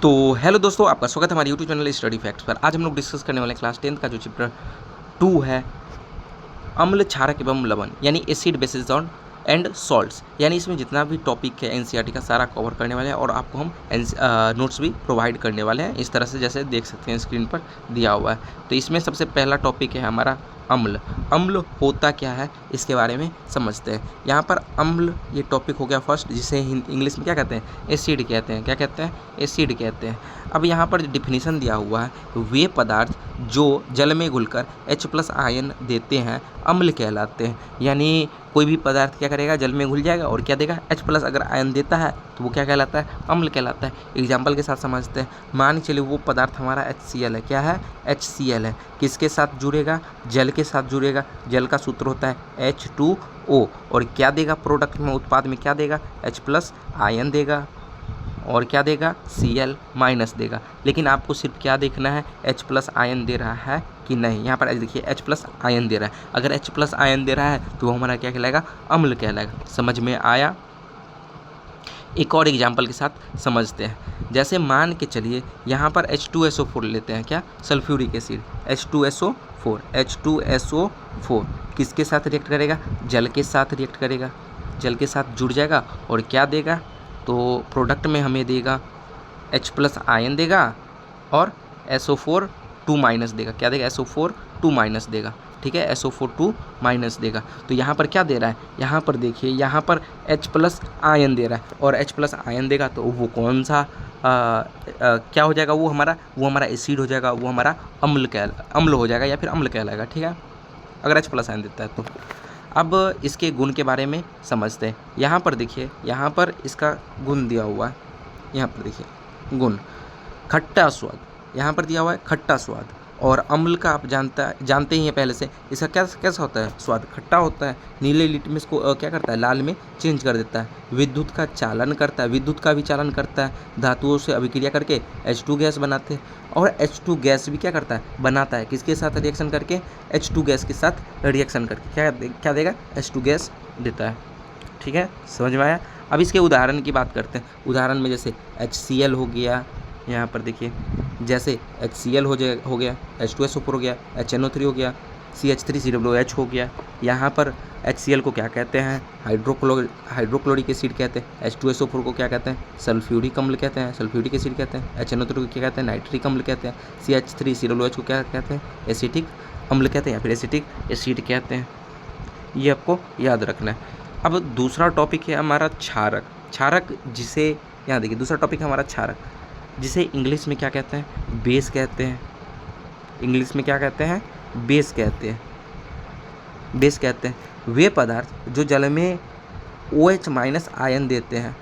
तो हेलो दोस्तों, आपका स्वागत है हमारे यूट्यूब चैनल स्टडी फैक्ट्स पर। आज हम लोग डिस्कस करने वाले क्लास 10th का जो चैप्टर 2 है, अम्ल, क्षारक एवं लवण, यानी एसिड बेसिस एंड सॉल्ट्स। यानी इसमें जितना भी टॉपिक है एनसीईआरटी का सारा कवर करने वाले हैं और आपको हम नोट्स भी प्रोवाइड करने वाले हैं, इस तरह से जैसे देख सकते हैं स्क्रीन पर दिया हुआ है। तो इसमें सबसे पहला टॉपिक है हमारा अम्ल। अम्ल होता क्या है इसके बारे में समझते हैं। यहाँ पर अम्ल ये टॉपिक हो गया फर्स्ट, जिसे इंग्लिश में क्या कहते हैं, एसिड कहते हैं। क्या कहते हैं? एसिड कहते हैं। अब यहाँ पर डिफिनीसन दिया हुआ है, वे पदार्थ जो जल में घुलकर H+ आयन देते हैं अम्ल कहलाते हैं। यानी कोई भी पदार्थ क्या करेगा, जल में घुल जाएगा और क्या देगा, H+ अगर आयन देता है तो वो क्या कहलाता है, अम्ल कहलाता है। एग्जाम्पल के साथ समझते हैं। मान के चलिए वो पदार्थ हमारा HCl है। क्या है? HCl है। किसके साथ जुड़ेगा? जल के साथ जुड़ेगा। जल का सूत्र होता है H2O। और क्या देगा प्रोडक्ट में, उत्पाद में क्या देगा, H+ आयन देगा और क्या देगा, Cl- देगा। लेकिन आपको सिर्फ क्या देखना है, H+ आयन दे रहा है कि नहीं। यहाँ पर देखिए H+ आयन दे रहा है। अगर H+ आयन दे रहा है तो वो हमारा क्या कहलाएगा, अम्ल कहलाएगा। समझ में आया? एक और एग्जाम्पल के साथ समझते हैं। जैसे मान के चलिए यहाँ पर H2SO4 लेते हैं। क्या? Sulphuric acid. H2SO4 किसके साथ रिएक्ट करेगा? जल के साथ रिएक्ट करेगा। जल के साथ जुड़ जाएगा और क्या देगा, तो प्रोडक्ट में हमें देगा H+ आयन देगा और SO4 2- देगा। क्या देगा? SO4 2- देगा। ठीक है, SO4 2- देगा। तो यहाँ पर क्या दे रहा है, यहाँ पर देखिए, यहाँ पर H+ आयन दे रहा है और H+ आयन देगा तो वो कौन सा क्या हो जाएगा, वो हमारा एसिड हो जाएगा, वो हमारा अम्ल हो जाएगा या फिर अम्ल कहलाएगा। ठीक है, अगर H+ आयन देता है तो। अब इसके गुण के बारे में समझते हैं। यहाँ पर देखिए, यहाँ पर इसका गुण दिया हुआ है। यहाँ पर देखिए गुण, खट्टा स्वाद। यहाँ पर दिया हुआ है खट्टा स्वाद। और अम्ल का आप जानते ही हैं पहले से, इसका कैसा होता है, स्वाद खट्टा होता है। नीले लिटमस को क्या करता है, लाल में चेंज कर देता है। विद्युत का चालन करता है, विद्युत का भी चालन करता है। धातुओं से अभिक्रिया करके H2 गैस बनाते हैं और H2 गैस भी क्या करता है, बनाता है। किसके साथ रिएक्शन करके? H2 गैस के साथ रिएक्शन करके क्या देगा, H2 गैस देता है। ठीक है, समझ में आया? अब इसके उदाहरण की बात करते हैं। उदाहरण में जैसे HCl हो गया, यहाँ पर देखिए जैसे HCl हो गया, H2SO4 हो गया, HNO3 हो गया, CH3COOH हो गया। यहाँ पर HCl को क्या कहते हैं, हाइड्रोक्लोरिक एसिड कहते हैं। H2SO4 को क्या कहते हैं, सल्फ्यूरिक अम्ल कहते हैं, सल्फ्यूरिक एसिड कहते हैं। HNO3 को क्या कहते हैं, नाइट्रिक अम्ल कहते हैं। CH3COOH को क्या कहते हैं, एसिटिक अम्ल कहते हैं या फिर एसिटिक एसिड कहते हैं। ये आपको याद रखना है। अब दूसरा टॉपिक है हमारा क्षारक। क्षारक जिसे, यहाँ देखिए दूसरा टॉपिक है हमारा क्षारक, जिसे इंग्लिश में क्या कहते हैं, बेस कहते हैं। इंग्लिश में क्या कहते हैं, बेस कहते हैं। बेस कहते हैं वे पदार्थ जो जल में OH- आयन देते हैं,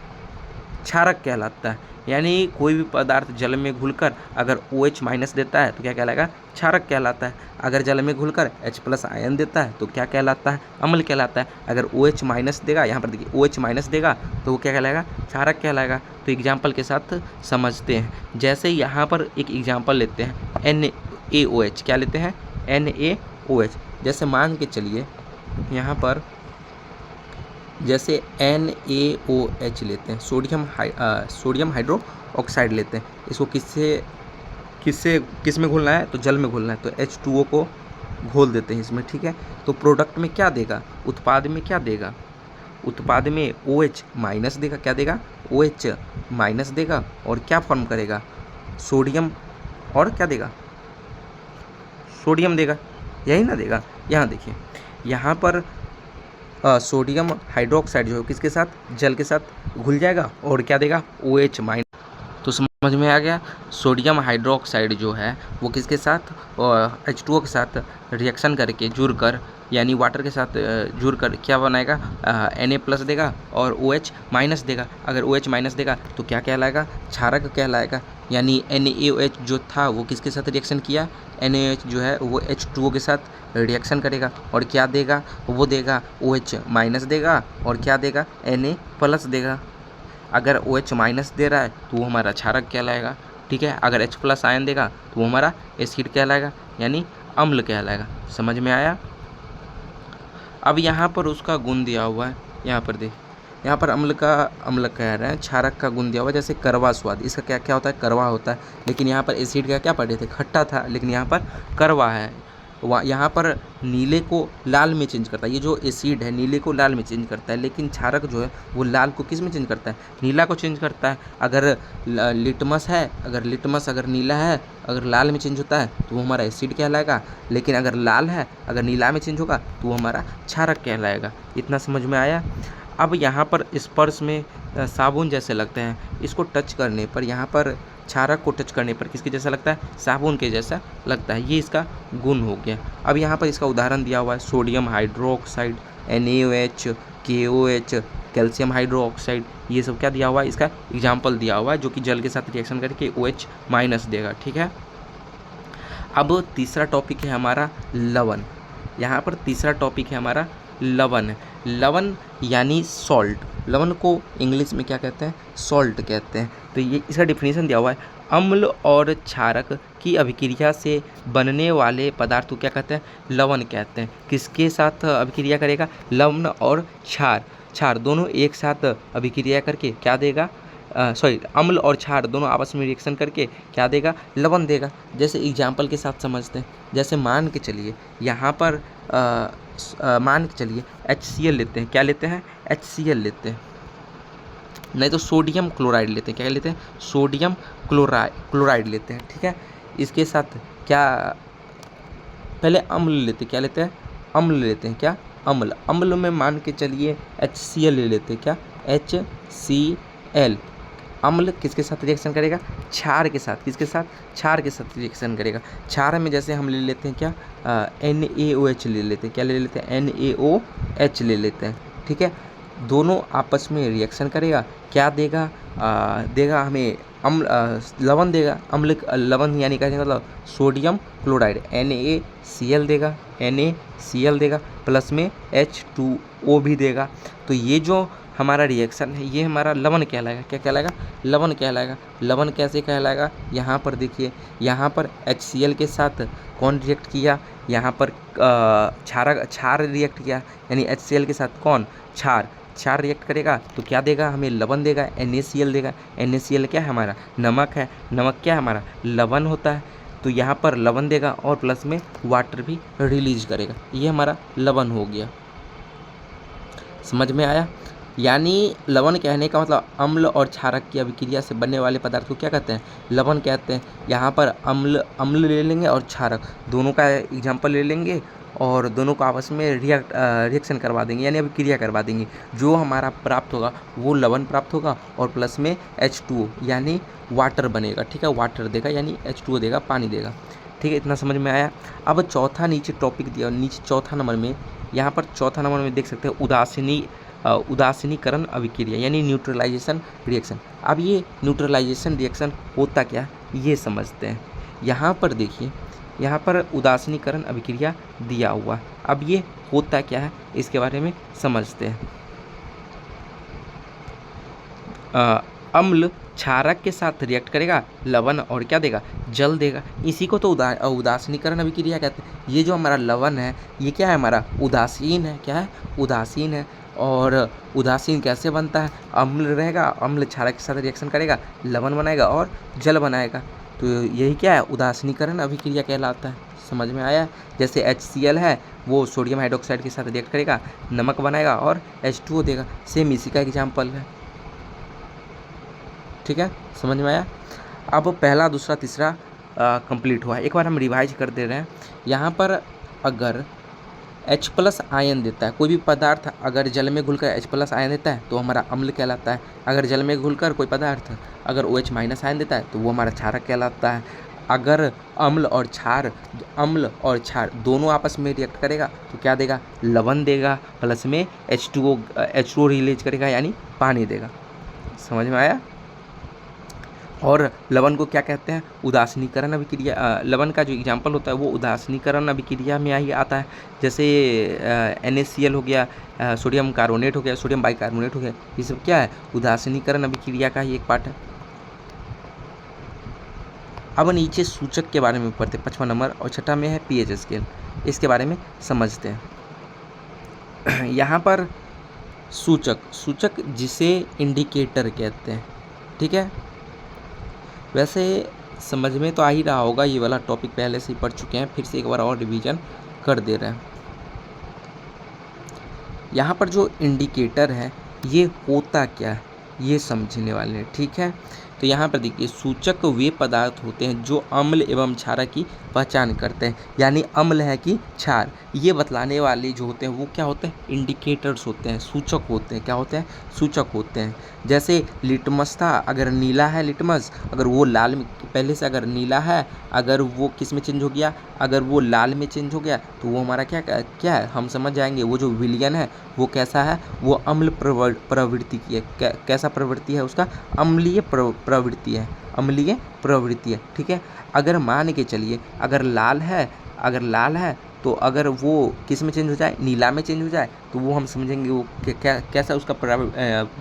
क्षारक कहलाता है। यानी कोई भी पदार्थ जल में घुलकर अगर OH- देता है तो क्या कहलाएगा, क्षारक कहलाता है। अगर जल में घुलकर H+ आयन देता है तो क्या कहलाता है, अम्ल कहलाता है। अगर OH- देगा, यहाँ पर देखिए OH- देगा तो वो क्या कहलाएगा, क्षारक कहलाएगा। तो एग्जाम्पल के साथ समझते हैं। जैसे यहाँ पर एक एग्जाम्पल लेते हैं, NaOH। क्या लेते हैं, NaOH। जैसे मान के चलिए यहाँ पर जैसे NaOH लेते हैं, सोडियम हाइड्रो ऑक्साइड लेते हैं। इसको किस में घोलना है, तो जल में घोलना है, तो H2O को घोल देते हैं इसमें। ठीक है, तो प्रोडक्ट में क्या देगा, उत्पाद में क्या देगा, उत्पाद में OH- देगा। क्या देगा, OH- देगा और क्या फॉर्म करेगा, सोडियम, और क्या देगा, सोडियम देगा, यही ना देगा। यहाँ देखिए, यहाँ पर सोडियम हाइड्रोक्साइड जो है किसके साथ, जल के साथ घुल जाएगा और क्या देगा, OH-। तो समझ में आ गया। सोडियम हाइड्रोक्साइड जो है वो किसके साथ, H2O के साथ रिएक्शन करके जुड़कर, यानी वाटर के साथ जुड़कर क्या बनाएगा, Na+ देगा और OH- देगा। अगर OH- देगा तो क्या कहलाएगा, क्षारक कहलाएगा। यानी NaOH जो था वो किसके साथ रिएक्शन किया, NaOH जो है वो H2O के साथ रिएक्शन करेगा और क्या देगा, वो देगा OH- देगा और क्या देगा, Na+ देगा। अगर OH- दे रहा है तो वो हमारा क्षारक कहलाएगा। ठीक है, अगर H+ आयन देगा तो वो हमारा एसिड कहलाएगा, यानी अम्ल कहलाएगा। समझ में आया? अब यहाँ पर उसका गुण दिया हुआ है, यहाँ पर देख, यहाँ पर अम्ल कह रहे हैं, क्षारक का गुण दिया हुआ है, जैसे कड़वा स्वाद, इसका क्या क्या होता है, कड़वा होता है। लेकिन यहाँ पर एसिड का क्या पढ़े थे, खट्टा था, लेकिन यहाँ पर कड़वा है। यहाँ पर नीले को लाल में चेंज करता है, ये जो एसिड है नीले को लाल में चेंज करता है, लेकिन क्षारक जो है वो लाल को किस में चेंज करता है, नीला को चेंज करता है। अगर लिटमस है, अगर नीला है, अगर लाल में चेंज होता है तो वो हमारा एसिड कहलाएगा, लेकिन अगर लाल है, अगर नीला में चेंज होगा तो वो हमारा क्षारक कहलाएगा। इतना समझ में आया। अब यहाँ पर स्पर्श में साबुन जैसे लगते हैं, इसको टच करने पर, यहाँ पर क्षारक को टच करने पर किसके जैसा लगता है, साबुन के जैसा लगता है, ये इसका गुण हो गया। अब यहाँ पर इसका उदाहरण दिया हुआ है, sodium hydroxide, NaOH, KOH, calcium hydroxide, ये सब क्या दिया हुआ है, इसका एग्जाम्पल दिया हुआ है, जो कि जल के साथ रिएक्शन करके OH- देगा। ठीक है। अब तीसरा टॉपिक है हमारा लवण। यहाँ पर तीसरा टॉपिक है हमारा लवण। लवण यानी सॉल्ट, लवण को इंग्लिश में क्या कहते हैं, सॉल्ट कहते हैं। तो ये इसका डिफिनीशन दिया हुआ है, अम्ल और क्षारक की अभिक्रिया से बनने वाले पदार्थ को क्या कहते हैं, लवण कहते हैं। किसके साथ अभिक्रिया करेगा, लवण और क्षार दोनों एक साथ अभिक्रिया करके क्या देगा, अम्ल और क्षार दोनों आपस में रिएक्शन करके क्या देगा, लवण देगा। जैसे एग्जाम्पल के साथ समझते हैं, जैसे मान के चलिए यहाँ पर मान के चलिए HCl लेते हैं, क्या लेते हैं, HCl लेते हैं, नहीं तो सोडियम क्लोराइड लेते हैं, क्या लेते हैं, सोडियम क्लोराइड लेते हैं। ठीक है। इसके साथ क्या, पहले अम्ल लेते हैं, क्या लेते हैं, अम्ल लेते हैं, क्या, अम्ल में मान के चलिए HCl ले लेते हैं, क्या, HCl। अम्ल किसके साथ रिएक्शन करेगा, क्षार के साथ, किसके साथ, क्षार के साथ रिएक्शन करेगा। क्षार में जैसे हम ले लेते हैं क्या, NaOH ले लेते हैं, क्या ले लेते हैं, NaOH ले लेते हैं। ठीक है। दोनों आपस में रिएक्शन करेगा, क्या देगा, देगा हमें लवण देगा। लवण यानी क्या मतलब सोडियम क्लोराइड, NaCl देगा, प्लस में H2O भी देगा। तो ये जो हमारा रिएक्शन है ये हमारा लवण कहलाएगा, क्या कहलाएगा, लवण कहलाएगा। लवण कैसे कहलाएगा, यहाँ पर देखिए, यहाँ पर HCl के साथ कौन रिएक्ट किया, यहाँ पर क्षार रिएक्ट किया, यानी HCl के साथ कौन, क्षार रिएक्ट करेगा तो क्या देगा, हमें लवण देगा, NaCl देगा। NaCl क्या है, हमारा नमक है, नमक क्या है, हमारा लवण होता है। तो यहाँ पर लवण देगा और प्लस में वाटर भी रिलीज करेगा, ये हमारा लवण हो गया। समझ में आया। यानी लवण कहने का मतलब अम्ल और क्षारक की अभिक्रिया से बनने वाले पदार्थ को क्या कहते हैं, लवण कहते हैं। यहाँ पर अम्ल ले लेंगे और क्षारक दोनों का एग्जाम्पल ले लेंगे और दोनों को आपस में रिएक्शन करवा देंगे, यानी अभिक्रिया करवा देंगे। जो हमारा प्राप्त होगा वो लवण प्राप्त होगा और प्लस में H2O यानी वाटर बनेगा। ठीक है, वाटर देगा यानी H2O देगा, पानी देगा। ठीक है, इतना समझ में आया। अब चौथा नीचे टॉपिक दिया, नीचे चौथा नंबर में, यहाँ पर चौथा नंबर में देख सकते हैं उदासीनीकरण अभिक्रिया यानी न्यूट्रलाइजेशन रिएक्शन। अब ये न्यूट्रलाइजेशन रिएक्शन होता क्या ये समझते हैं। यहाँ पर देखिए, यहाँ पर उदासीनीकरण अभिक्रिया दिया हुआ, अब ये होता क्या है इसके बारे में समझते हैं। अम्ल क्षारक के साथ रिएक्ट करेगा, लवण और क्या देगा, जल देगा। इसी को तो उदासीनीकरण अभिक्रिया कहते हैं। ये जो हमारा लवण है ये क्या है, हमारा उदासीन है, क्या है, उदासीन है। और उदासीन कैसे बनता है, अम्ल रहेगा, अम्ल क्षारक के साथ रिएक्शन करेगा, लवण बनाएगा और जल बनाएगा। तो यही क्या है, उदासीनीकरण अभिक्रिया कहलाता है। समझ में आया। जैसे HCl है वो सोडियम हाइड्रोक्साइड के साथ रिएक्ट करेगा, नमक बनाएगा और H2O देगा। सेम इसी का एग्जाम्पल है। ठीक है, समझ में आया। अब पहला, दूसरा, तीसरा कंप्लीट हुआ। एक बार हम रिवाइज कर दे रहे हैं। यहाँ पर अगर H+ आयन देता है कोई भी पदार्थ, अगर जल में घुलकर H+ आयन देता है तो हमारा अम्ल कहलाता है। अगर जल में घुलकर कोई पदार्थ अगर OH- आयन देता है तो वो हमारा क्षारक कहलाता है। अगर अम्ल और क्षार दोनों आपस में रिएक्ट करेगा तो क्या देगा, लवण देगा, प्लस में H2O रिलीज करेगा यानी पानी देगा। समझ में आया। और लवण को क्या कहते हैं, उदासीनीकरण अभिक्रिया। लवण का जो एग्जाम्पल होता है वो उदासीनीकरण अभिक्रिया में ही आता है। जैसे NaCl हो गया, सोडियम कार्बोनेट हो गया, सोडियम बाइकार्बोनेट हो गया, ये सब क्या है, उदासीनीकरण अभिक्रिया का ही एक पार्ट है। अब नीचे सूचक के बारे में पढ़ते, 5वां नंबर, और छठा में है pH स्केल। इसके बारे में समझते हैं। यहाँ पर सूचक, सूचक जिसे इंडिकेटर कहते हैं, ठीक है। वैसे समझ में तो आ ही रहा होगा, ये वाला टॉपिक पहले से ही पढ़ चुके हैं, फिर से एक बार और रिवीजन कर दे रहे हैं। यहाँ पर जो इंडिकेटर है ये होता क्या है ये समझने वाले हैं, ठीक है। तो यहाँ पर देखिए, सूचक वे पदार्थ होते हैं जो अम्ल एवं क्षार की पहचान करते हैं, यानी अम्ल है कि क्षार, ये बतलाने वाले जो होते हैं वो क्या होते हैं, इंडिकेटर्स होते हैं, सूचक होते हैं। क्या होते हैं, सूचक होते हैं। जैसे लिटमस था, अगर नीला है लिटमस, अगर वो लाल में, पहले से अगर नीला है, अगर वो किस में चेंज हो गया, अगर वो लाल में चेंज हो गया तो वो हमारा क्या क्या है, हम समझ जाएंगे वो जो विलियन है वो कैसा है, वो अम्ल प्रवृत्ति की है। कैसा प्रवृत्ति है उसका, अम्लीय प्रवृत्ति है, अम्लीय प्रवृत्ति है, ठीक है। अगर मान के चलिए अगर लाल है, अगर लाल है तो अगर वो किस में चेंज हो जाए, नीला में चेंज हो जाए तो वो हम समझेंगे वो कैसा उसका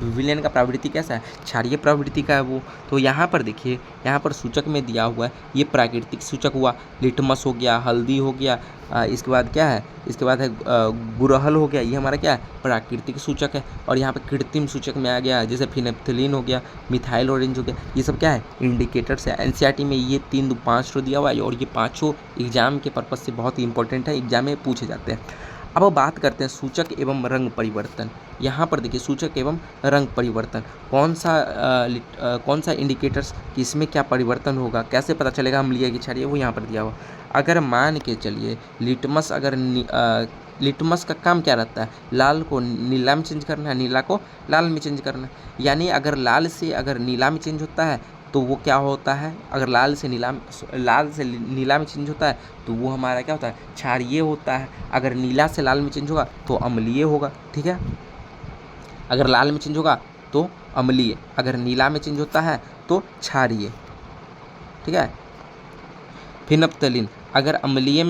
विलयन का प्रवृत्ति कैसा है, क्षारीय प्रवृत्ति का है वो। तो यहाँ पर देखिए, यहाँ पर सूचक में दिया हुआ है, ये प्राकृतिक सूचक हुआ, लिटमस हो गया, हल्दी हो गया, इसके बाद क्या है, इसके बाद है गुड़हल हो गया, ये हमारा क्या है, प्राकृतिक सूचक है। और यहाँ पे कृत्रिम सूचक में आ गया, जैसे फिनेप्थलीन हो गया, मिथाइल ऑरेंज हो गया, ये सब क्या है, इंडिकेटर्स है। एनसीईआरटी में ये 5 दिया हुआ है और ये 5 एग्जाम के पर्पज से बहुत ही इंपॉर्टेंट है, एग्जाम में पूछे जाते हैं। अब बात करते हैं सूचक एवं रंग परिवर्तन। यहाँ पर देखिए, सूचक एवं रंग परिवर्तन, कौन सा इंडिकेटर्स कि इसमें क्या परिवर्तन होगा, कैसे पता चलेगा अम्लीय की क्षारीय, वो यहाँ पर दिया हुआ। अगर मान के चलिए लिटमस, अगर लिटमस का काम क्या रहता है, लाल को नीला में चेंज करना है, नीला को लाल में चेंज करना है। यानी अगर लाल से अगर नीला में चेंज होता है तो वो क्या होता है, अगर लाल से नीला में चेंज होता है तो वो हमारा क्या होता है, क्षारीय होता है। अगर नीला से लाल में चेंज होगा तो अम्लीय होगा, ठीक है। अगर लाल में चेंज होगा तो अम्लीय, अगर नीला में चेंज होता है तो क्षारीय, ठीक है। फिनप्थलीन, अगर अम्लीय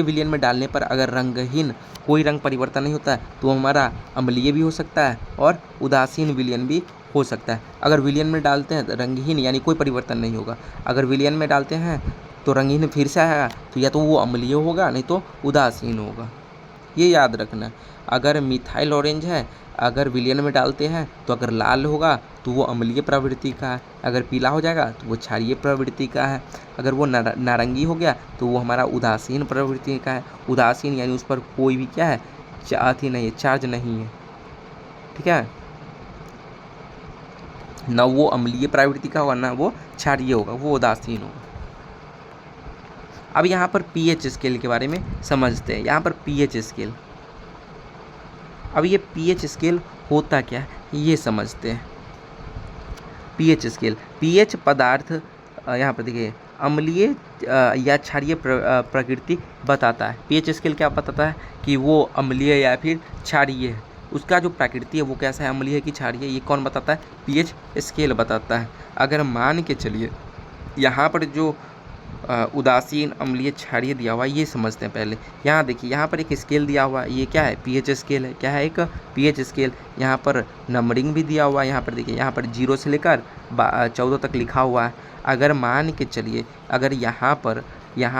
विलयन में डालने पर अगर रंगहीन कोई रंग परिवर्तन नहीं होता है तो हमारा अम्लीय भी हो सकता है और उदासीन विलयन भी हो सकता है। अगर विलयन में डालते हैं तो रंगहीन यानी कोई परिवर्तन नहीं होगा, अगर विलयन में डालते हैं तो रंगहीन फिर से आएगा तो या तो वो अम्लीय होगा नहीं तो उदासीन होगा, ये याद रखना। अगर मिथाइल ऑरेंज है, अगर विलयन में डालते हैं तो अगर लाल होगा तो वो अम्लीय प्रवृत्ति का है, अगर पीला हो जाएगा तो वो क्षारीय प्रवृत्ति का है, अगर वो नारंगी हो गया तो वो हमारा उदासीन प्रवृत्ति का है। उदासीन यानी उस पर कोई भी क्या है, अथी नहीं है, चार्ज नहीं है, ठीक है, ना वो अम्लीय प्रवृत्ति का होगा ना वो क्षारीय होगा, वो उदासीन होगा। अब यहाँ पर पीएच स्केल के बारे में समझते हैं। यहाँ पर पीएच स्केल, अब ये पीएच स्केल होता क्या है ये समझते हैं। पीएच स्केल, पीएच पदार्थ यहाँ पर देखिए अम्लीय या क्षारीय प्रकृति बताता है। पीएच स्केल क्या बताता है कि वो अम्लीय या फिर क्षारीय है, उसका जो प्रकृति है वो कैसा है, अम्लीय की क्षारीय, ये कौन बताता है, पीएच स्केल बताता है। अगर मान के चलिए यहाँ पर जो उदासीन अम्लीय क्षारीय दिया हुआ है ये समझते हैं पहले। यहाँ देखिए, यहाँ पर एक स्केल दिया हुआ है, ये क्या है, पीएच स्केल है। क्या है, एक पीएच स्केल। यहाँ पर नंबरिंग भी दिया हुआ है, यहाँ पर देखिए, यहाँ पर 0 से लेकर 14 तक लिखा हुआ है। अगर मान के चलिए अगर यहाँ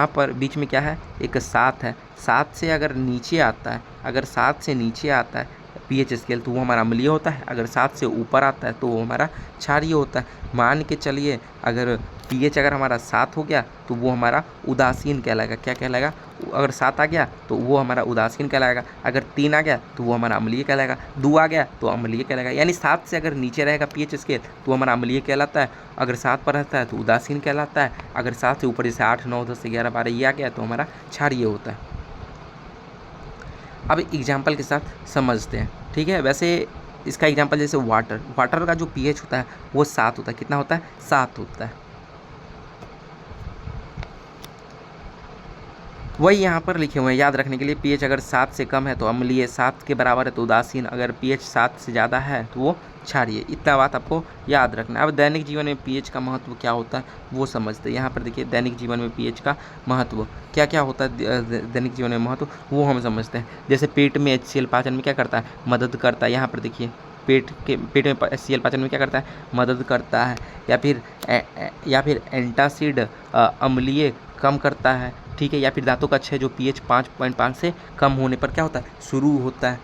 पर बीच में क्या है, एक 7 है, 7 से अगर नीचे आता है, अगर 7 से नीचे आता है पीएच स्केल तो वो हमारा अम्लीय होता है, अगर 7 से ऊपर आता है तो वो हमारा क्षारीय होता है। मान के चलिए अगर पीएच अगर हमारा 7 हो गया तो वो हमारा उदासीन कहलाएगा। क्या कहलाएगा, अगर 7 आ गया तो वो हमारा उदासीन कहलाएगा, अगर 3 आ गया तो वो हमारा अम्लीय कहलाएगा, 2 आ गया तो अम्लीय कहलाएगा। यानी 7 से अगर नीचे रहेगा पीएच स्केल तो हमारा अम्लीय कहलाता है, अगर 7 पर रहता है तो उदासीन कहलाता है, अगर 7 से ऊपर जैसे 8, 9, 10, 11, 12 ये आ गया तो हमारा क्षारीय होता है। अब एग्जाम्पल के साथ समझते हैं, ठीक है। वैसे इसका एग्जाम्पल जैसे वाटर का जो पीएच होता है वो 7 होता है, कितना होता है, 7 होता है। वही यहाँ पर लिखे हुए हैं याद रखने के लिए, पीएच अगर 7 से कम है तो अम्लीय, 7 के बराबर है तो उदासीन, अगर पीएच 7 से ज़्यादा है तो वो क्षारीय। इतना बात आपको याद रखना है। अब दैनिक जीवन में पीएच का महत्व क्या होता है वो समझते हैं। यहाँ पर देखिए, दैनिक जीवन में पीएच का महत्व क्या क्या होता है, दैनिक जीवन में महत्व वो हम समझते हैं। जैसे पेट में HCl पाचन में क्या करता है, मदद करता है। यहाँ पर देखिए, पेट में HCl पाचन में क्या करता है, मदद करता है। या फिर एंटासिड अम्लीय कम करता है, ठीक है। या फिर दांतों का क्षय जो पीएच 5.5 से कम होने पर क्या होता है, शुरू होता है।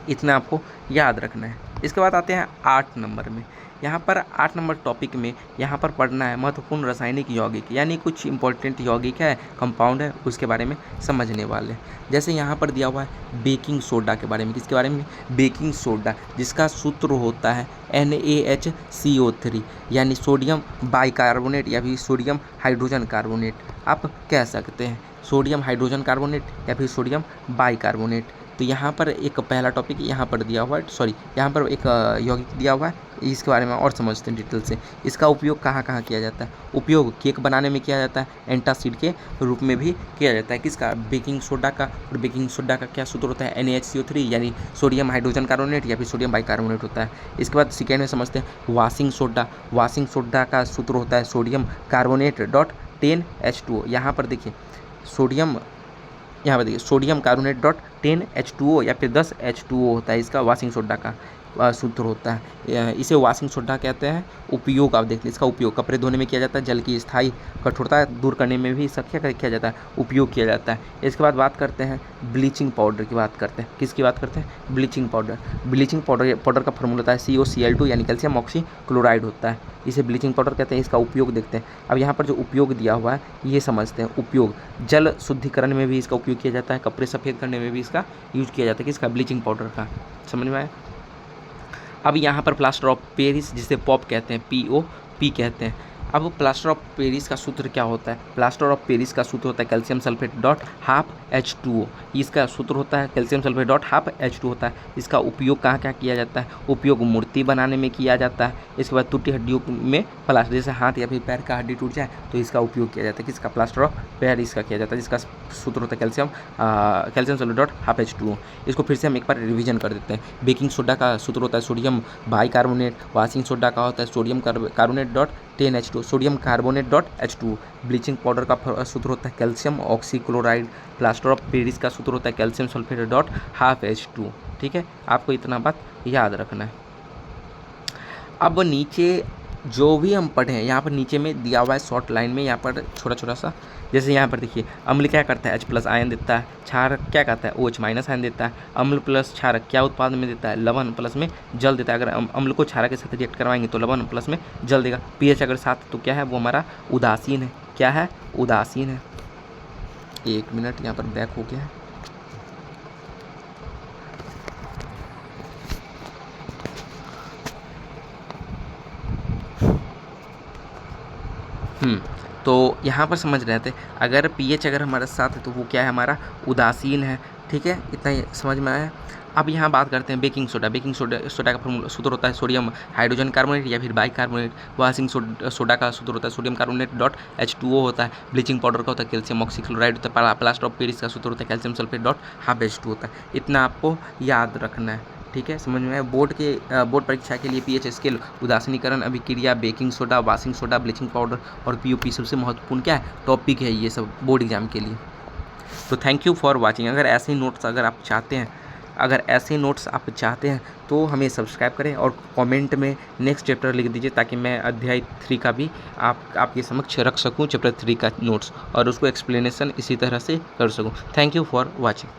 इतना आपको याद रखना है। इसके बाद आते हैं 8 नंबर में। यहाँ पर 8 नंबर टॉपिक में यहाँ पर पढ़ना है महत्वपूर्ण रासायनिक यौगिक, यानी कुछ इंपॉर्टेंट यौगिक है, कंपाउंड है, उसके बारे में समझने वाले। जैसे यहाँ पर दिया हुआ है बेकिंग सोडा के बारे में। किसके बारे में? बेकिंग सोडा, जिसका सूत्र होता है NaHCO3, यानी सोडियम बाइकार्बोनेट या फिर सोडियम हाइड्रोजन कार्बोनेट आप कह सकते हैं। सोडियम हाइड्रोजन कार्बोनेट या फिर सोडियम बाइकार्बोनेट। तो यहाँ पर एक पहला टॉपिक यहाँ पर दिया हुआ है, सॉरी यहाँ पर एक यौगिक दिया हुआ है, इसके बारे में और समझते हैं डिटेल से। इसका उपयोग कहाँ कहाँ किया जाता है? उपयोग केक बनाने में किया जाता है, एंटासिड के रूप में भी किया जाता है। किसका? बेकिंग सोडा का। और बेकिंग सोडा का क्या सूत्र होता है? NaHCO3, यानी सोडियम हाइड्रोजन कार्बोनेट या फिर सोडियम बाइकार्बोनेट होता है। इसके बाद सेकेंड में समझते हैं वाशिंग सोडा। वाशिंग सोडा का सूत्र होता है सोडियम कार्बोनेट डॉट 10H2O। यहाँ पर देखिए सोडियम, यहाँ पर देखिए सोडियम कार्बोनेट डॉट 10H2O या फिर 10H2O होता है, इसका वाशिंग सोडा का सूत्र होता है। इसे वाशिंग सोडा कहते हैं। उपयोग आप देख लीजिए, इसका उपयोग कपड़े धोने में किया जाता है, जल की स्थायी कठोरता दूर करने में भी इसका क्या किया जाता है? उपयोग किया जाता है। इसके बाद बात करते हैं ब्लीचिंग पाउडर की बात करते हैं। किसकी बात करते हैं? Bleaching powder. ब्लीचिंग पाउडर का फॉर्मूला होता है COCl2, यानी कैल्शियम ऑक्सीक्लोराइड होता है। इसे ब्लीचिंग पाउडर कहते हैं। इसका उपयोग देखते हैं। अब यहाँ पर जो उपयोग दिया हुआ है ये समझते हैं। उपयोग जल शुद्धिकरण में भी इसका उपयोग किया जाता है, कपड़े सफ़ेद करने में भी इसका यूज किया जाता है। किसका? ब्लीचिंग पाउडर का। समझ में आया? अब यहाँ पर प्लास्टर ऑफ पेरिस, जिसे पॉप कहते हैं, POP कहते हैं। अब प्लास्टर ऑफ पेरिस का सूत्र क्या होता है? प्लास्टर ऑफ पेरिस का सूत्र होता है calcium sulphate dot half H2O। इसका सूत्र होता है calcium sulphate dot half H2 होता है। इसका उपयोग कहाँ क्या किया जाता है? उपयोग मूर्ति बनाने में किया जाता है। इसके बाद टूटी हड्डियों में प्लास्टर, जैसे हाथ या फिर पैर का हड्डी टूट जाए तो इसका उपयोग किया जाता है। किसका? प्लास्टर ऑफ पेरिस का किया जाता है, जिसका सूत्र होता है calcium sulphate dot half H2O। इसको फिर से हम एक बार रिविजन कर देते हैं। बेकिंग सोडा का सूत्र होता है सोडियम बाइकार्बोनेट। वाशिंग सोडा का होता है sodium carbonate dot 10H2O, sodium carbonate dot H2O। Bleaching powder का सूत्र होता है calcium oxychloride. Plaster of Paris का सूत्र होता है calcium sulphate dot half H2O। ठीक है, आपको इतना बात याद रखना है। अब नीचे जो भी हम पढ़े हैं यहाँ पर नीचे में दिया हुआ है शॉर्ट लाइन में, यहाँ पर छोटा छोटा सा। जैसे यहाँ पर देखिए अम्ल क्या करता है? H+ आयन देता है। क्षारक क्या करता है? OH- आयन देता है। अम्ल प्लस क्षारक क्या उत्पादन में देता है? लवण प्लस में जल देता है। अगर अम्ल को क्षारक के साथ रिएक्ट करवाएंगे तो लवण प्लस में जल देगा। pH अगर 7 तो क्या है? वो हमारा उदासीन है। क्या है? उदासीन है। 1 मिनट, यहाँ पर बैक हो गया है। तो यहाँ पर समझ रहे थे अगर pH अगर हमारे साथ है तो वो क्या है? हमारा उदासीन है। ठीक है, इतना ही समझ में आया। अब यहाँ बात करते हैं बेकिंग सोडा। बेकिंग सोडा का फॉर्मूला सूत्र होता है सोडियम हाइड्रोजन कार्बोनेट या फिर बाइकार्बोनेट। वाशिंग सोडा का सूत्र होता है सोडियम कार्बोनेट डॉट H2O होता है। ब्लीचिंग पाउडर का होता है कैल्शियम ऑक्सीक्लोराइड होता है। प्लास्टर ऑफ पेरिस का सूत्र होता है calcium sulphate dot half H2 होता है। इतना आपको याद रखना है। ठीक है, समझ में आया? बोर्ड परीक्षा के लिए pH स्केल, उदासीनीकरण अभिक्रिया, baking soda, washing soda, bleaching powder और POP सबसे महत्वपूर्ण क्या है? टॉपिक है ये सब बोर्ड एग्जाम के लिए। तो थैंक यू फॉर वाचिंग। अगर ऐसे नोट्स आप चाहते हैं तो हमें सब्सक्राइब करें और कमेंट में नेक्स्ट चैप्टर लिख दीजिए, ताकि मैं अध्याय 3 का भी आपके समक्ष रख सकूं, चैप्टर 3 का नोट्स, और उसको एक्सप्लेनेशन इसी तरह से कर सकूं। Thank you for watching.